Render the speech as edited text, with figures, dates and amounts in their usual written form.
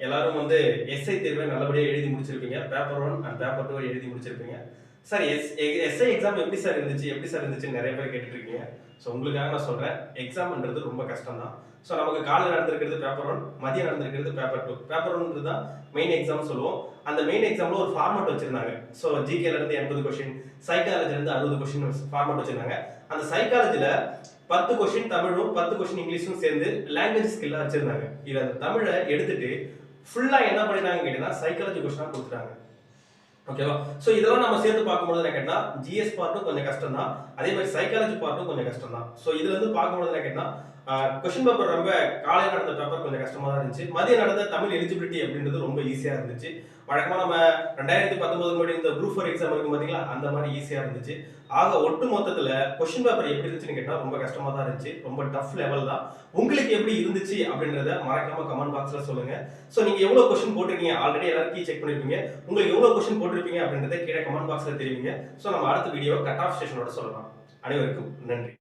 எல்லாரும் வந்து எஸ்ஐ தேர்வை நல்லபடியா எழுதி முடிச்சிருப்பீங்க. பேப்பர் 1 அண்ட் பேப்பர் 2 எழுதி முடிச்சிருப்பீங்க. சார் எஸ்ஐ எக்ஸாம் எப்படி சார் இருந்துச்சு? எப்படி சார் இருந்துச்சுன்னு நெறைய பேர் கேட்டுட்டு இருக்கீங்க. ஸோ உங்களுக்காக நான் சொல்றேன். எக்ஸாம்ன்றது ரொம்ப கஷ்டம் தான். ஸோ நமக்கு காலைல நடந்திருக்கிறது பேப்பர் 1, மதியம் நடந்திருக்கிறது பேப்பர் 2. பேப்பர் 1ன்றது தான் மெயின் எக்ஸாம் சொல்லுவோம். அந்த மெயின் எக்ஸாம்ல ஒரு ஃபார்மட் வச்சிருந்தாங்க. ஸோ ஜிகேல இருந்து 80 கொஸ்டின், சைக்காலஜில இருந்து 60 கொஸ்டின் ஃபார்மட் வச்சிருந்தாங்க. அந்த சைக்காலஜில 10 கொஸ்டின் தமிழும் 10 கொஸ்டின் இங்கிலீஷும் சேர்ந்து லாங்குவேஜ் ஸ்கில்லா வச்சிருந்தாங்க. இது அந்த தமிழை எடுத்துட்டு ஃபுல்லா என்ன பண்ணிட்டாங்க கேட்டீங்கன்னா சைக்காலஜி கொஸ்டினா கொடுத்துட்டாங்க. ஓகேவா? சோ இதெல்லாம் நம்ம சேர்த்து பார்க்கும்போது என்ன கேட்டா ஜிஎஸ் பார்ட்டும் கொஞ்சம் கஷ்டம் தான். அதே மாதிரி சைக்காலஜி பார்ட்டும் கொஞ்சம் கஷ்டம் தான். சோ இதுல இருந்து பார்க்கும்போது என்ன கேட்டா கொஸ்டின் பேப்பர் ரொம்ப காலையில நடந்த பேப்பர் கொஞ்சம் கஷ்டமா தான் இருந்துச்சு. மதியம் நடந்த தமிழ் எலிஜிபிலிட்டி அப்படின்றது ரொம்ப ஈஸியா இருந்துச்சு. வழக்கமா நம்ம 2019 முன்னாடி இந்த குரூப் 4 எக்ஸாம் இருக்கும் பாத்தீங்களா, அந்த மாதிரி ஈஸியா இருந்துச்சு. ஆக ஒட்டு மொத்தத்துல கொஸ்டின் பேப்பர் எப்படி இருந்துச்சுன்னு கேட்டா ரொம்ப கஷ்டமா தான் இருந்துச்சு. ரொம்ப டஃப் லெவல் தான். உங்களுக்கு எப்படி இருந்துச்சு அப்படின்றத மறக்காம கமெண்ட் பாக்ஸ்ல சொல்லுங்க. சோ நீங்க எவ்வளவு கொஸ்டின் போட்டிருக்கீங்க? ஆல்ரெடி எல்லாரும் கீ செக் பண்ணிருப்பீங்க. உங்களுக்கு எவ்வளவு கொஸ்டின் போட்டிருப்பீங்க அப்படின்றத கீழே கமெண்ட் பாக்ஸ்ல தெரிவிங்க. சோ நம்ம அடுத்த வீடியோ கட் ஆஃப் ஸ்டேஷனோட சொல்லலாம். அனைவருக்கும் நன்றி.